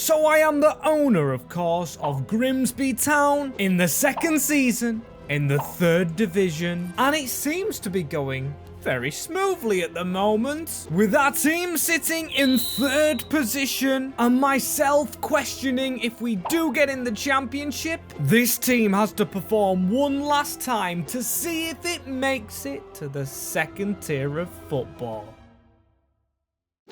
So I am the owner, of course, of Grimsby Town in the second season, in the 3rd division, and it seems to be going very smoothly at the moment, with our team sitting in 3rd position and myself questioning if we do get in the championship. This team has to perform one last time to see if it makes it to the 2nd tier of football.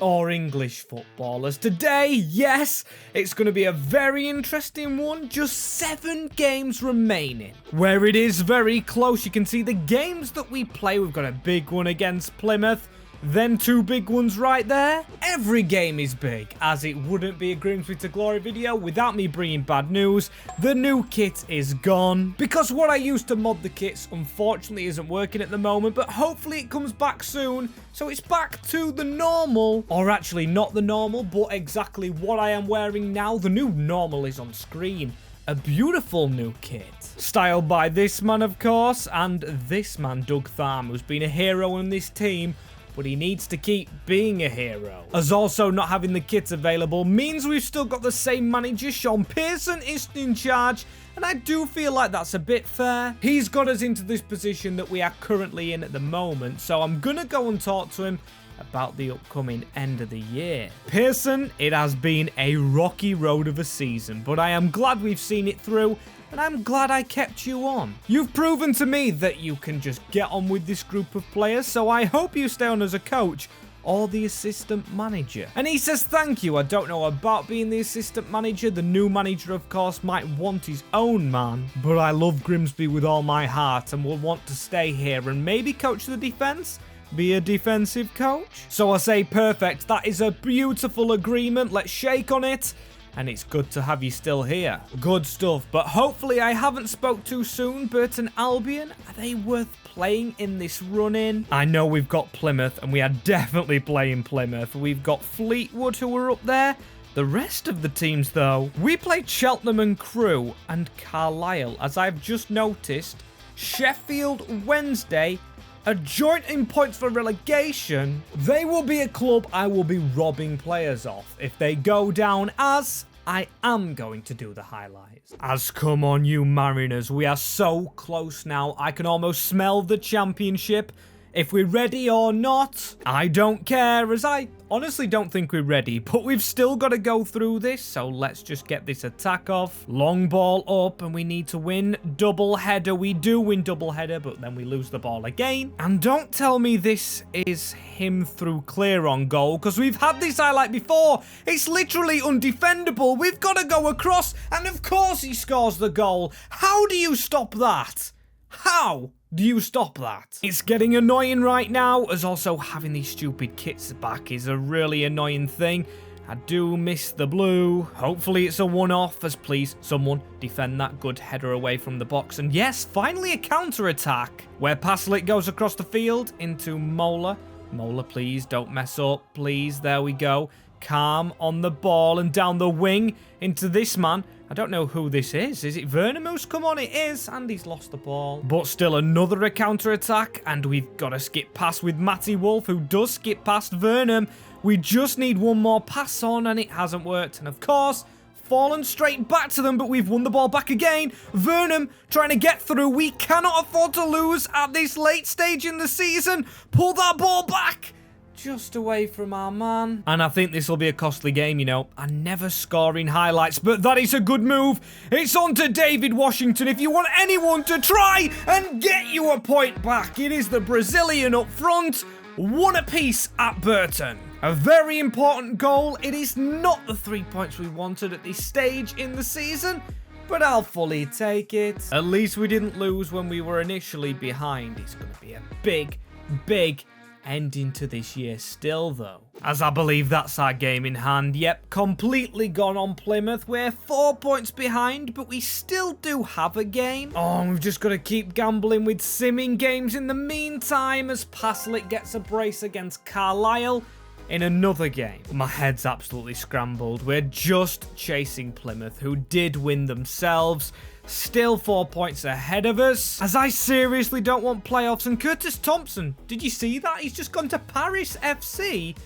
Or English footballers. Today, yes, it's going to be a very interesting one. Just 7 games remaining, where it is very close. You can see the games that we play. We've got a big one against Plymouth, then 2 big ones right there. Every game is big, as it wouldn't be a Grimsby to Glory video without me bringing bad news. The new kit is gone, because what I used to mod the kits unfortunately isn't working at the moment, but hopefully it comes back soon. So it's back to the normal, or actually not the normal, but exactly what I am wearing now. The new normal is on screen. A beautiful new kit. Styled by this man, of course, and this man, Doug Tharm, who's been a hero in this team, but he needs to keep being a hero. As also not having the kits available means we've still got the same manager. Sean Pearson is in charge, and I do feel like that's a bit fair. He's got us into this position that we are currently in at the moment, so I'm gonna go and talk to him about the upcoming end of the year. Pearson, it has been a rocky road of a season, but I am glad we've seen it through, and I'm glad I kept you on. You've proven to me that you can just get on with this group of players, so I hope you stay on as a coach or the assistant manager. And he says, thank you. I don't know about being the assistant manager. The new manager, of course, might want his own man, but I love Grimsby with all my heart and will want to stay here and maybe coach the defense. Be a defensive coach. So I say, perfect. That is a beautiful agreement. Let's shake on it. And it's good to have you still here. Good stuff. But hopefully I haven't spoke too soon. Burton Albion, are they worth playing in this run-in? I know we've got Plymouth, and we are definitely playing Plymouth. We've got Fleetwood, who are up there. The rest of the teams, though, we played Cheltenham and Crewe and Carlisle. As I've just noticed, Sheffield Wednesday are joint in points for relegation. They will be a club I will be robbing players off if they go down, as I am going to do the highlights. As come on, you Mariners, we are so close now. I can almost smell the championship. If we're ready or not, I don't care, as I honestly don't think we're ready, but we've still got to go through this, so let's just get this attack off. Long ball up, and we need to win double header. We do win double header, but then we lose the ball again. And don't tell me this is him through clear on goal, because we've had this highlight before. It's literally undefendable. We've got to go across, and of course he scores the goal. How do you stop that? How do you stop that? It's getting annoying right now, as also having these stupid kits back is a really annoying thing. I do miss the blue. Hopefully it's a one-off, as please someone defend that good header away from the box. And yes, finally a counter-attack, where Paslick goes across the field into Mola. Mola, please don't mess up, please. There we go. Calm on the ball and down the wing into this man. I don't know who this is. Is it Vernon who's come on? It is, and he's lost the ball. But still another counter-attack, and we've got to skip past with Matty Wolf, who does skip past Vernon. We just need one more pass on, and it hasn't worked. And of course, fallen straight back to them, but we've won the ball back again. Vernon trying to get through. We cannot afford to lose at this late stage in the season. Pull that ball back. Just away from our man. And I think this will be a costly game, you know. I never score in highlights, but that is a good move. It's on to David Washington. If you want anyone to try and get you a point back, it is the Brazilian up front. 1 apiece at Burton. A very important goal. It is not the 3 points we wanted at this stage in the season, but I'll fully take it. At least we didn't lose when we were initially behind. It's going to be a big, big ending to this year still, though, as I believe that's our game in hand. Yep, completely gone on Plymouth. We're 4 points behind, but we still do have a game. Oh, we've just got to keep gambling with simming games in the meantime, as Paslick gets a brace against Carlisle in another game. My head's absolutely scrambled. We're just chasing Plymouth, who did win themselves. Still 4 points ahead of us, as I seriously don't want playoffs. And Curtis Thompson, did you see that? He's just gone to Paris FC.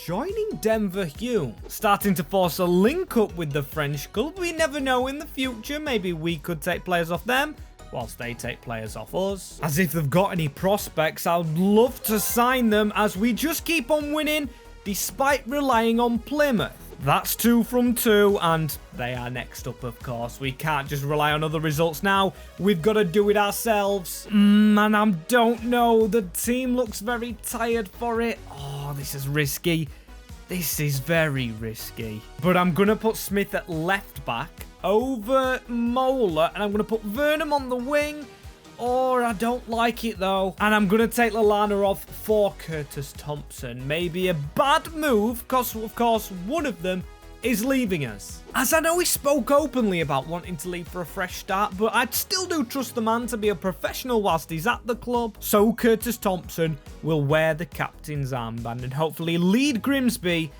joining Denver Hume. Starting to force a link up with the French club. We never know in the future. Maybe we could take players off them, whilst they take players off us. As if they've got any prospects, I'd love to sign them as we just keep on winning despite relying on Plymouth. That's 2 from 2, and they are next up, of course. We can't just rely on other results now. We've got to do it ourselves. And I don't know. The team looks very tired for it. Oh, this is risky. This is very risky. But I'm going to put Smith at left back over Mola, and I'm going to put Vernon on the wing. Or I don't like it, though. And I'm going to take Lallana off for Curtis Thompson. Maybe a bad move, because, of course, one of them is leaving us. As I know he spoke openly about wanting to leave for a fresh start, but I'd still do trust the man to be a professional whilst he's at the club. So Curtis Thompson will wear the captain's armband and hopefully lead Grimsby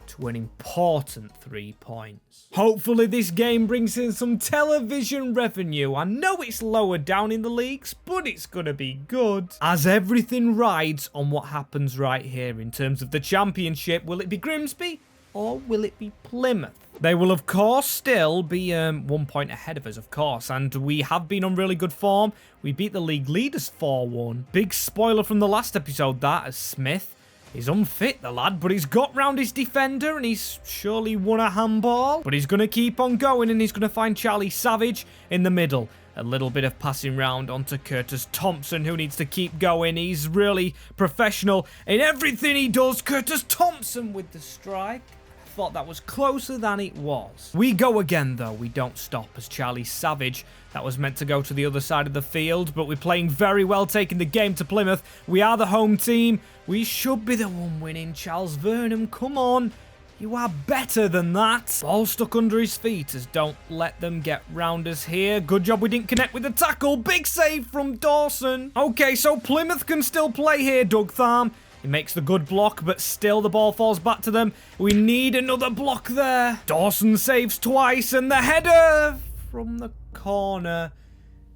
to an important 3 points. Hopefully this game brings in some television revenue. I know it's lower down in the leagues, but it's gonna be good. As everything rides on what happens right here in terms of the championship. Will it be Grimsby or will it be Plymouth? They will, of course, still be 1 point ahead of us, of course, and we have been on really good form. We beat the league leaders 4-1. Big spoiler from the last episode, that, as Smith is unfit, the lad, but he's got round his defender and he's surely won a handball. But he's going to keep on going and he's going to find Charlie Savage in the middle. A little bit of passing round onto Curtis Thompson, who needs to keep going. He's really professional in everything he does. Curtis Thompson with the strike. I thought that was closer than it was. We go again, though. We don't stop as Charlie Savage. That was meant to go to the other side of the field, but we're playing very well, taking the game to Plymouth. We are the home team. We should be the one winning. Charles Vernon, come on. You are better than that. Ball stuck under his feet as don't let them get round us here. Good job we didn't connect with the tackle. Big save from Dawson. Okay, so Plymouth can still play here, Doug Tharm. He makes the good block, but still the ball falls back to them. We need another block there. Dawson saves twice, and the header from the corner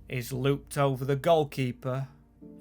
is looped over the goalkeeper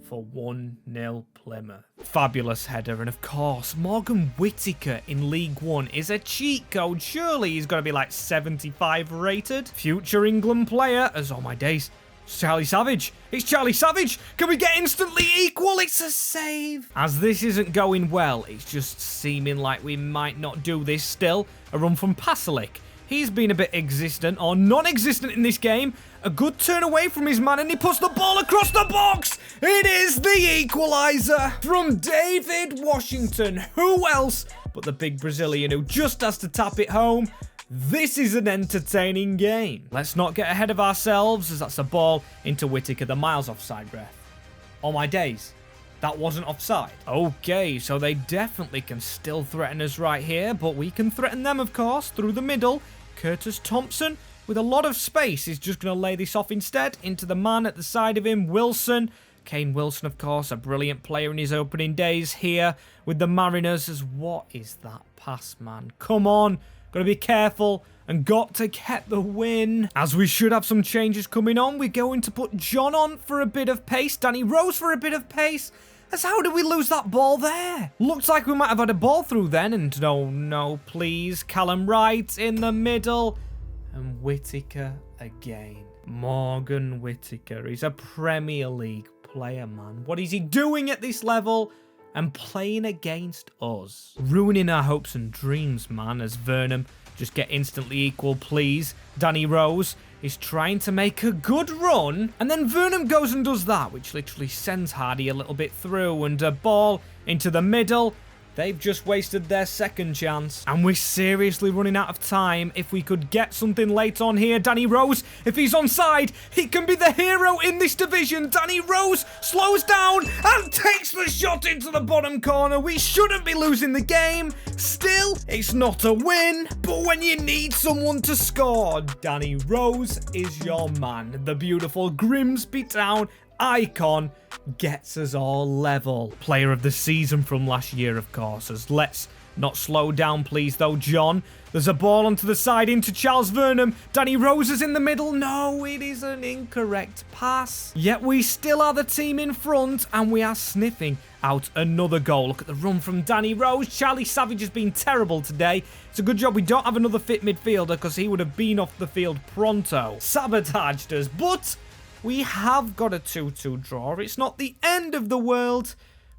for 1-0 Plymouth. Fabulous header, and of course, Morgan Whittaker in League One is a cheat code. Surely he's got to be like 75 rated. Future England player, as oh my days, it's Charlie Savage. It's Charlie Savage. Can we get instantly equal? It's a save. As this isn't going well, it's just seeming like we might not do this still. A run from Pasalic. He's been a bit existent or non-existent in this game. A good turn away from his man and he puts the ball across the box. It is the equaliser from David Washington. Who else but the big Brazilian who just has to tap it home. This is an entertaining game. Let's not get ahead of ourselves as that's a ball into Whittaker, the miles offside ref. Oh my days. That wasn't offside. Okay, so they definitely can still threaten us right here, but we can threaten them, of course, through the middle. Curtis Thompson, with a lot of space, is just going to lay this off instead into the man at the side of him, Wilson. Kane Wilson, of course, a brilliant player in his opening days here with the Mariners. As what is that pass, man? Come on. Got to be careful and got to get the win. As we should have some changes coming on, we're going to put John on for a bit of pace, Danny Rose for a bit of pace. As how did we lose that ball there? Looks like we might have had a ball through then, and no, please. Callum Wright in the middle, and Whittaker again. Morgan Whittaker, he's a Premier League player, man. What is he doing at this level? And playing against us. Ruining our hopes and dreams, man, as Vernon just get instantly equal, please. Danny Rose is trying to make a good run, and then Vernon goes and does that, which literally sends Hardy a little bit through, and a ball into the middle. They've just wasted their second chance, and we're seriously running out of time. If we could get something late on here, Danny Rose, if he's onside, he can be the hero in this division. Danny Rose slows down and takes the shot into the bottom corner. We shouldn't be losing the game. Still, it's not a win, but when you need someone to score, Danny Rose is your man. The beautiful Grimsby Town icon gets us all level. Player of the season from last year, of course, as let's Not slow down, please, though, John. There's a ball onto the side into Charles Vernon. Danny Rose is in the middle. No, it is an incorrect pass. Yet we still are the team in front, and we are sniffing out another goal. Look at the run from Danny Rose. Charlie Savage has been terrible today. It's a good job we don't have another fit midfielder, because he would have been off the field pronto. Sabotaged us, but we have got a 2-2 draw. It's not the end of the world.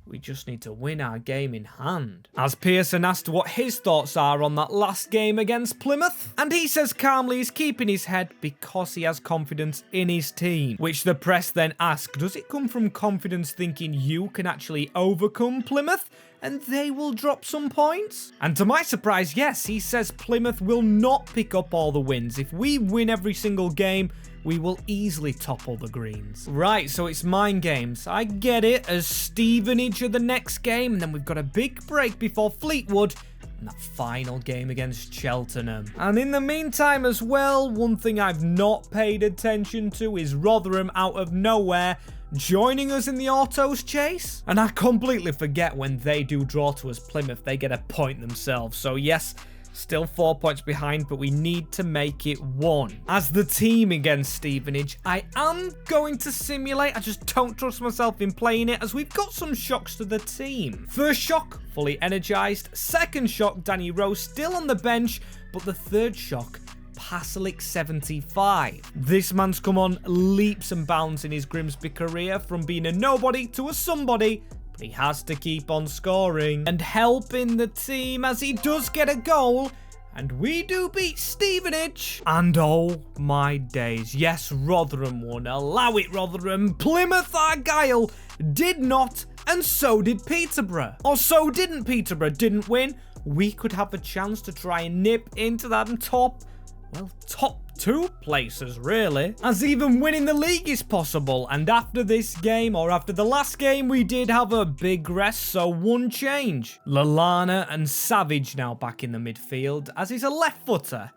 We just need to win our game in hand. As Pearson asked what his thoughts are on that last game against Plymouth, and he says calmly he's keeping his head because he has confidence in his team. Which the press then ask, does it come from confidence thinking you can actually overcome Plymouth and they will drop some points? And to my surprise, yes, he says Plymouth will not pick up all the wins. If we win every single game, we will easily topple the Greens. Right, so it's mind games. I get it, as Stevenage are the next game, and then we've got a big break before Fleetwood, and that final game against Cheltenham. And in the meantime as well, one thing I've not paid attention to is Rotherham out of nowhere joining us in the autos chase. And I completely forget when they do draw to us Plymouth, they get a point themselves. So yes, still 4 points behind, but we need to make it 1. As the team against Stevenage, I am going to simulate. I just don't trust myself in playing it, as we've got some shocks to the team. First shock, fully energized. Second shock, Danny Rose still on the bench, but the third shock, Pasalic 75. This man's come on leaps and bounds in his Grimsby career, from being a nobody to a somebody. He has to keep on scoring and helping the team, as he does get a goal. And we do beat Stevenage. And oh my days, yes, Rotherham won. Allow it, Rotherham. Plymouth Argyle did not, and so did Peterborough. Or so didn't Peterborough. Didn't win. We could have a chance to try and nip into that and top 2 places, really. As even winning the league is possible. And after this game, or after the last game, we did have a big rest, so one change. Lallana and Savage now back in the midfield, as he's a left footer.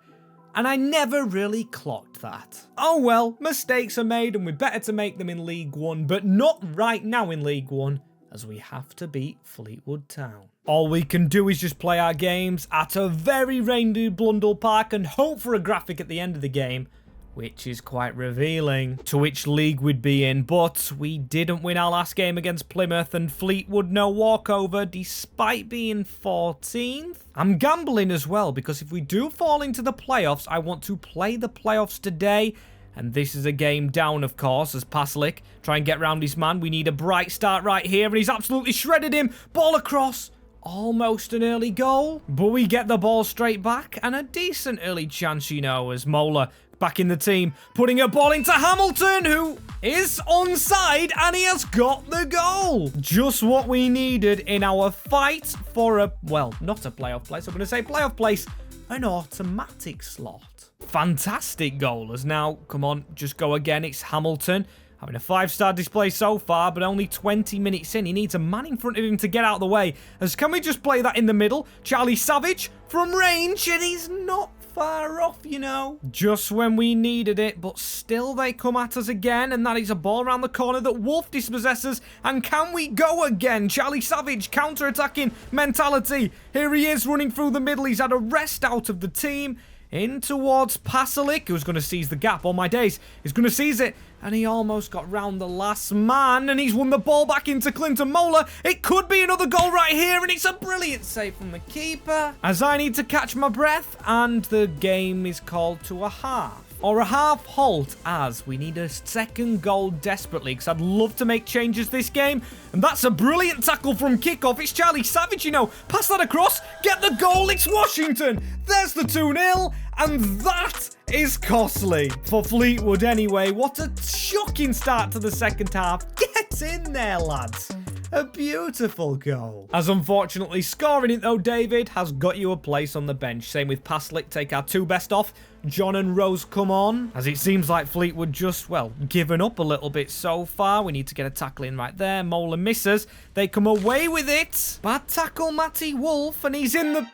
And I never really clocked that. Oh well, mistakes are made, and we're better to make them in League One, but not right now in League One, as we have to beat Fleetwood Town. All we can do is just play our games at a very rainy Blundell Park and hope for a graphic at the end of the game, which is quite revealing to which league we'd be in. But we didn't win our last game against Plymouth, and Fleetwood no walkover despite being 14th. I'm gambling as well, because if we do fall into the playoffs, I want to play the playoffs today. And this is a game down, of course, as Pasalic try and get round his man. We need a bright start right here, and he's absolutely shredded him. Ball across. Almost an early goal, but we get the ball straight back, and a decent early chance, you know, as Mola back in the team, putting a ball into Hamilton, who is onside, and he has got the goal. Just what we needed in our fight for a, well, not a playoff place. I'm going to say playoff place, an automatic slot. Fantastic goal, as now, come on, just go again. It's Hamilton. Having a 5-star display so far, but only 20 minutes in. He needs a man in front of him to get out of the way. As can we just play that in the middle? Charlie Savage from range, and he's not far off, you know. Just when we needed it, but still they come at us again, and that is a ball around the corner that Wolf dispossesses. And can we go again? Charlie Savage, counter-attacking mentality. Here he is running through the middle. He's had a rest out of the team. In towards Pasalic, who's going to seize the gap. Oh my days, he's going to seize it. And he almost got round the last man. And he's won the ball back into Clinton Mola. It could be another goal right here. And it's a brilliant save from the keeper. As I need to catch my breath. And the game is called to a half. Or a half halt, as we need a second goal desperately, because I'd love to make changes this game. And that's a brilliant tackle from kickoff. It's Charlie Savage, you know. Pass that across. Get the goal. It's Washington. There's the 2-0. And that is costly for Fleetwood anyway. What a shocking start to the second half. Get in there, lads. A beautiful goal. As unfortunately, scoring it though, David, has got you a place on the bench. Same with Pasalic. Take our 2 best off. John and Rose come on, as it seems like Fleetwood just, well, given up a little bit so far. We need to get a tackle in right there. Mola misses. They come away with it. Bad tackle, Matty Wolf, and he's in the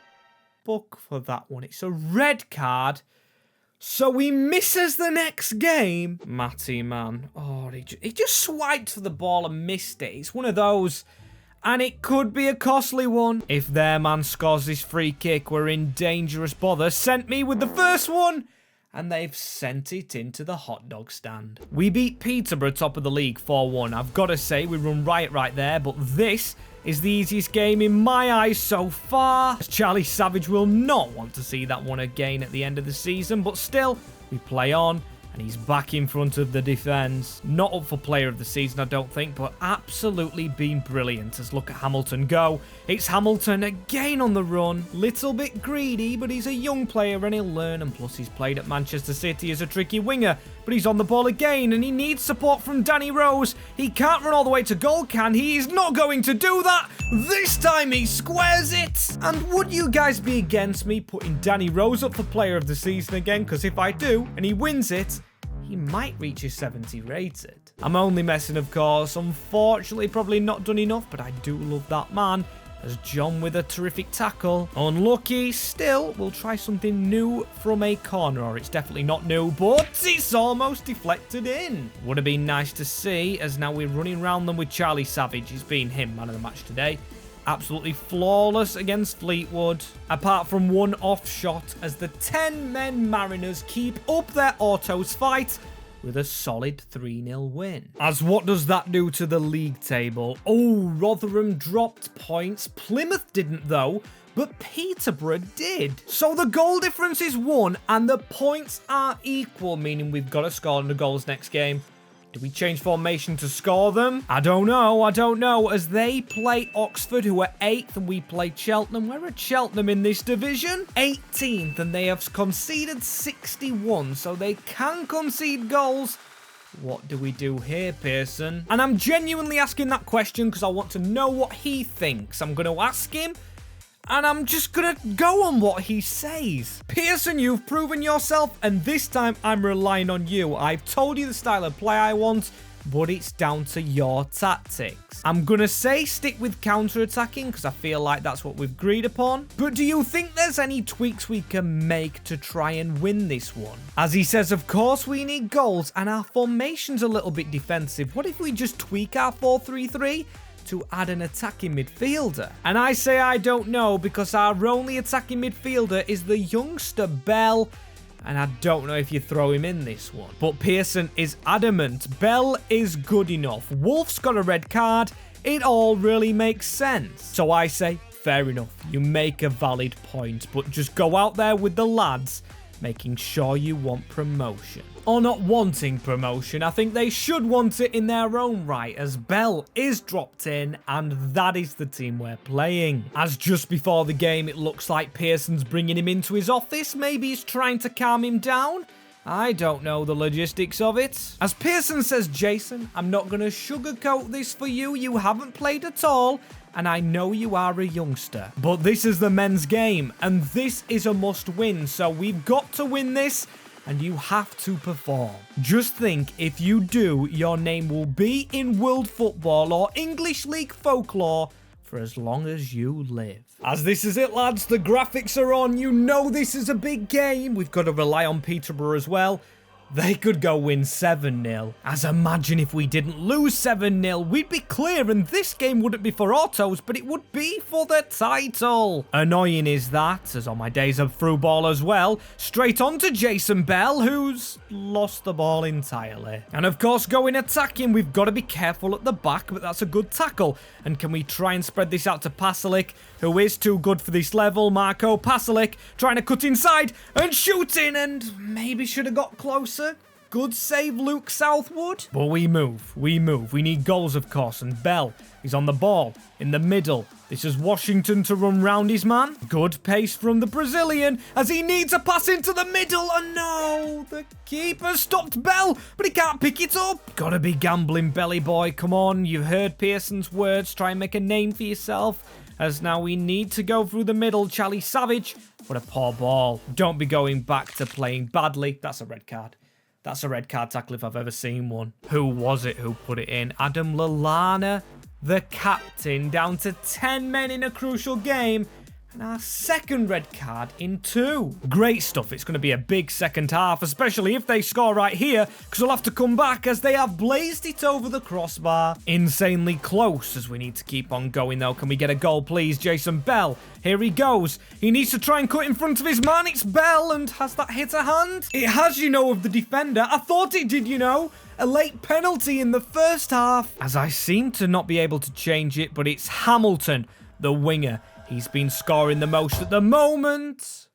book for that one. It's a red card. So he misses the next game. Matty, man. Oh, he just swiped for the ball and missed it. It's one of those. And it could be a costly one. If their man scores this free kick, we're in dangerous bother. Sent me with the first one. And they've sent it into the hot dog stand. We beat Peterborough top of the league 4-1. I've got to say, we run riot right there. But this is the easiest game in my eyes so far. Charlie Savage will not want to see that one again at the end of the season. But still, we play on. And he's back in front of the defence. Not up for player of the season, I don't think, but absolutely been brilliant. As look at Hamilton go. It's Hamilton again on the run. Little bit greedy, but he's a young player and he'll learn. And plus, he's played at Manchester City as a tricky winger. But he's on the ball again, and he needs support from Danny Rose. He can't run all the way to goal, can he? He's not going to do that. This time he squares it. And would you guys be against me putting Danny Rose up for player of the season again? Because if I do, and he wins it, he might reach his 70 rated. I'm only messing, of course. Unfortunately, probably not done enough, but I do love that man. As John with a terrific tackle. Unlucky. Still, we'll try something new from a corner, or it's definitely not new, but it's almost deflected in. Would have been nice to see, as now we're running around them with Charlie Savage. He's been him man of the match today. Absolutely flawless against Fleetwood, apart from one off shot, as the 10-men Mariners keep up their autos fight with a solid 3-0 win. As what does that do to the league table? Oh, Rotherham dropped points. Plymouth didn't though, but Peterborough did. So the goal difference is 1 and the points are equal, meaning we've got to score the goals next game. Do we change formation to score them? I don't know, as they play Oxford, who are 8th, and we play Cheltenham. We're at Cheltenham in this division, 18th, and they have conceded 61, so they can concede goals. What do we do here, Pearson? And I'm genuinely asking that question because I want to know what he thinks. I'm going to ask him, and I'm just going to go on what he says. Pearson, you've proven yourself, and this time I'm relying on you. I've told you the style of play I want, but it's down to your tactics. I'm going to say stick with counter-attacking because I feel like that's what we've agreed upon. But do you think there's any tweaks we can make to try and win this one? As he says, of course we need goals, and our formation's a little bit defensive. What if we just tweak our 4-3-3? To add an attacking midfielder? And I say I don't know because our only attacking midfielder is the youngster Bell, and I don't know if you throw him in this one. But Pearson is adamant. Bell is good enough. Wolf's got a red card. It all really makes sense. So I say, fair enough. You make a valid point, but just go out there with the lads, making sure you want promotion. Or not wanting promotion, I think they should want it in their own right, as Bell is dropped in, and that is the team we're playing. As just before the game, it looks like Pearson's bringing him into his office. Maybe he's trying to calm him down. I don't know the logistics of it. As Pearson says, Jason, I'm not going to sugarcoat this for you. You haven't played at all, and I know you are a youngster. But this is the men's game, and this is a must-win, so we've got to win this, and you have to perform. Just think, if you do, your name will be in world football or English League folklore for as long as you live. As this is it, lads, the graphics are on. You know this is a big game. We've got to rely on Peterborough as well. They could go win 7-0. As imagine if we didn't lose 7-0, we'd be clear, and this game wouldn't be for autos, but it would be for the title. Annoying is that, as on my days of through ball as well, straight on to Jason Bell, who's lost the ball entirely. And of course, going attacking, we've got to be careful at the back, but that's a good tackle. And can we try and spread this out to Pasalic, who is too good for this level? Marco Pasalic trying to cut inside and shooting, and maybe should have got closer. Good save, Luke Southwood. But we move. We need goals, of course, and Bell is on the ball in the middle. This is Washington to run round his man. Good pace from the Brazilian as he needs a pass into the middle. And no, the keeper stopped Bell, but he can't pick it up. Gotta be gambling, Belly boy. Come on, you've heard Pearson's words. Try and make a name for yourself. As now we need to go through the middle. Charlie Savage. What a poor ball. Don't be going back to playing badly. That's a red card. That's a red card tackle if I've ever seen one. Who was it who put it in? Adam Lallana, the captain, down to 10 men in a crucial game. And our second red card in 2. Great stuff. It's going to be a big second half, especially if they score right here, because they'll have to come back as they have blazed it over the crossbar. Insanely close as we need to keep on going, though. Can we get a goal, please? Jason Bell. Here he goes. He needs to try and cut in front of his man. It's Bell, and has that hit a hand? It has, you know, of the defender. I thought it did, you know. A late penalty in the first half, as I seem to not be able to change it, but it's Hamilton, the winger. He's been scoring the most at the moment.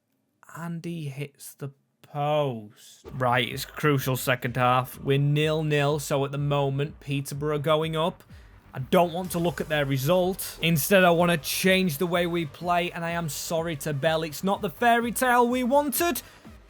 And he hits the post. Right, it's crucial second half. We're 0-0, so at the moment, Peterborough going up. I don't want to look at their result. Instead, I want to change the way we play, and I am sorry to Bell. It's not the fairy tale we wanted,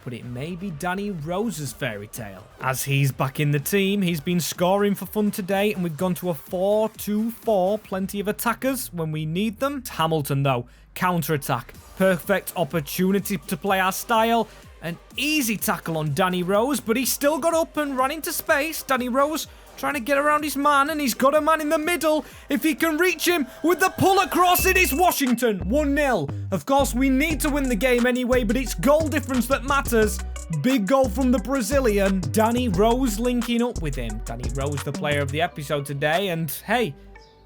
but it may be Danny Rose's fairy tale. As he's back in the team, he's been scoring for fun today, and we've gone to a 4-2-4. Plenty of attackers when we need them. It's Hamilton, though. Counter-attack. Perfect opportunity to play our style. An easy tackle on Danny Rose, but he still got up and ran into space. Danny Rose trying to get around his man, and he's got a man in the middle. If he can reach him with the pull across, it is Washington. 1-0. Of course, we need to win the game anyway, but it's goal difference that matters. Big goal from the Brazilian. Danny Rose linking up with him. Danny Rose, the player of the episode today, and hey,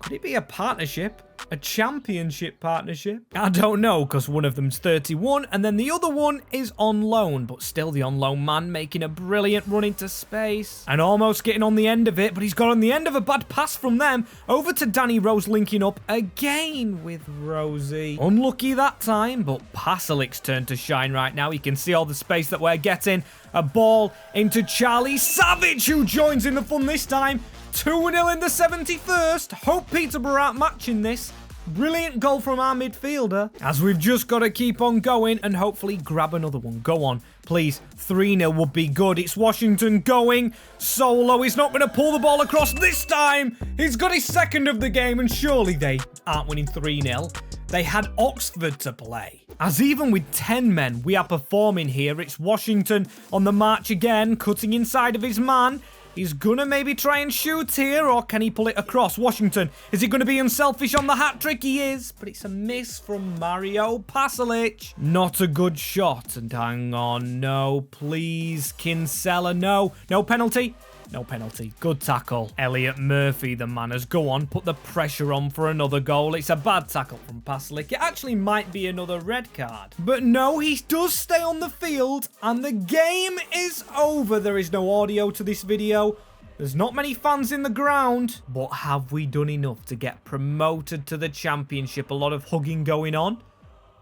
could it be a partnership? A championship partnership? I don't know, because one of them's 31, and then the other one is on loan, but still the on loan man making a brilliant run into space, and almost getting on the end of it, but he's got on the end of a bad pass from them, over to Danny Rose linking up again with Rosie. Unlucky that time, but Paselic's turn to shine right now. You can see all the space that we're getting. A ball into Charlie Savage, who joins in the fun this time. 2-0 in the 71st. Hope Peterborough aren't matching this. Brilliant goal from our midfielder. As we've just got to keep on going and hopefully grab another one. Go on, please. 3-0 would be good. It's Washington going solo. He's not going to pull the ball across this time. He's got his second of the game, and surely they aren't winning 3-0. They had Oxford to play. As even with 10 men, we are performing here. It's Washington on the march again, cutting inside of his man. He's gonna maybe try and shoot here, or can he pull it across? Washington, is he gonna be unselfish on the hat-trick? He is, but it's a miss from Mario Pasalic. Not a good shot, and hang on, no, please, Kinsella, no. No penalty. No penalty. Good tackle. Elliot Murphy, the manners. Go on, put the pressure on for another goal. It's a bad tackle from Pasalic. It actually might be another red card. But no, he does stay on the field, and the game is over. There is no audio to this video. There's not many fans in the ground. But have we done enough to get promoted to the championship? A lot of hugging going on.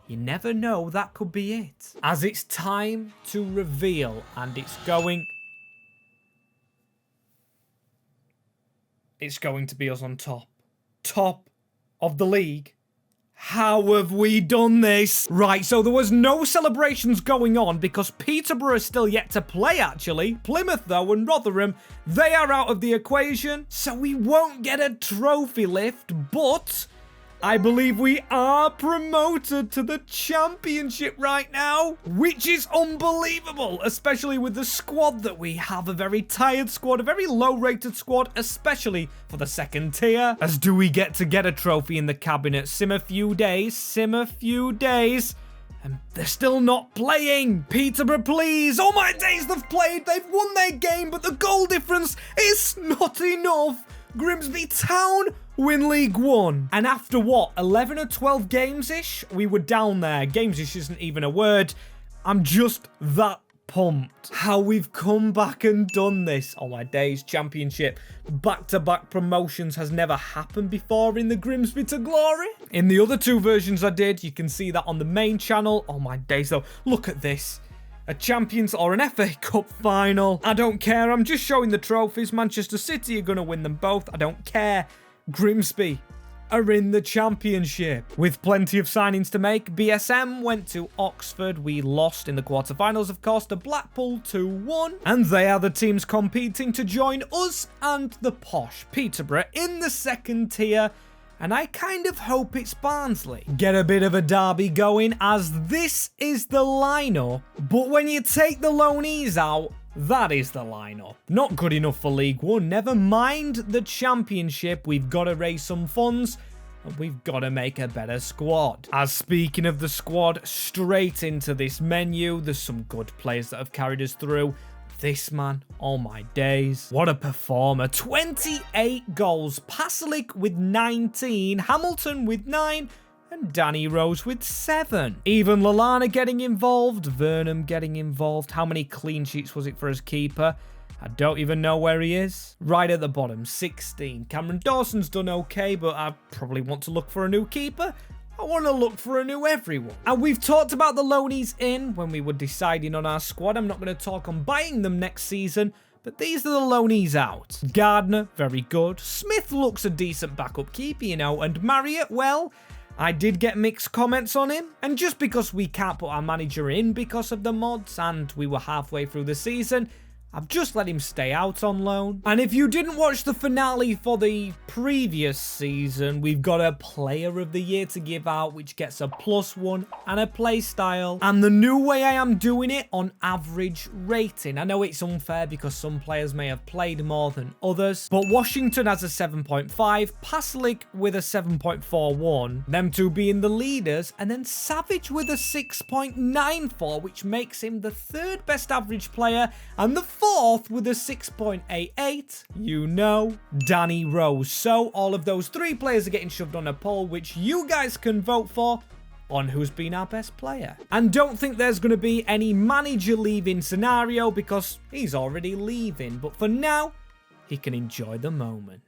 You never know, that could be it. As it's time to reveal, and it's going to be us on top. Top of the league. How have we done this? Right, so there was no celebrations going on because Peterborough is still yet to play, actually. Plymouth, though, and Rotherham, they are out of the equation. So we won't get a trophy lift, but I believe we are promoted to the championship right now, which is unbelievable, especially with the squad that we have. A very tired squad, a very low-rated squad, especially for the second tier. As do we get a trophy in the cabinet? Sim a few days, and they're still not playing. Peterborough, please. Oh my days, they've played, they've won their game, but the goal difference is not enough. Grimsby Town win League One. And after what, 11 or 12 games-ish? We were down there. Games-ish isn't even a word. I'm just that pumped. How we've come back and done this. Oh my days, championship. Back-to-back promotions has never happened before in the Grimsby to glory. In the other two versions I did, you can see that on the main channel. Oh my days though, look at this. A Champions or an FA Cup final. I don't care, I'm just showing the trophies. Manchester City are going to win them both. I don't care. Grimsby are in the championship. With plenty of signings to make, BSM went to Oxford. We lost in the quarterfinals, of course, to Blackpool 2-1. And they are the teams competing to join us and the posh Peterborough in the second tier. And I kind of hope it's Barnsley. Get a bit of a derby going, as this is the lineup. But when you take the loanees out, that is the lineup. Not good enough for League One. Never mind the championship. We've got to raise some funds. and we've got to make a better squad. As speaking of the squad, straight into this menu, there's some good players that have carried us through. This man, oh my days, what a performer. 28 goals, Pasalic with 19, Hamilton with 9, and Danny Rose with 7. Even Lallana getting involved, Vernon getting involved. How many clean sheets was it for his keeper? I don't even know where he is. Right at the bottom, 16. Cameron Dawson's done okay, but I probably want to look for a new keeper. I want to look for a new everyone. And we've talked about the loanies in when we were deciding on our squad. I'm not going to talk on buying them next season, but these are the loanies out. Gardner, very good. Smith looks a decent backup keeper, you know. And Marriott, well, I did get mixed comments on him. And just because we can't put our manager in because of the mods and we were halfway through the season, I've just let him stay out on loan. And if you didn't watch the finale for the previous season, we've got a Player of the Year to give out, which gets a +1 and a play style. And the new way I am doing it on average rating. I know it's unfair because some players may have played more than others, but Washington has a 7.5, Pasalic with a 7.41, them two being the leaders, and then Savage with a 6.94, which makes him the 3rd best average player, and the 4th with a 6.88, you know, Danny Rose. So all of those 3 players are getting shoved on a poll, which you guys can vote for on who's been our best player. And don't think there's going to be any manager leaving scenario because he's already leaving. But for now, he can enjoy the moment.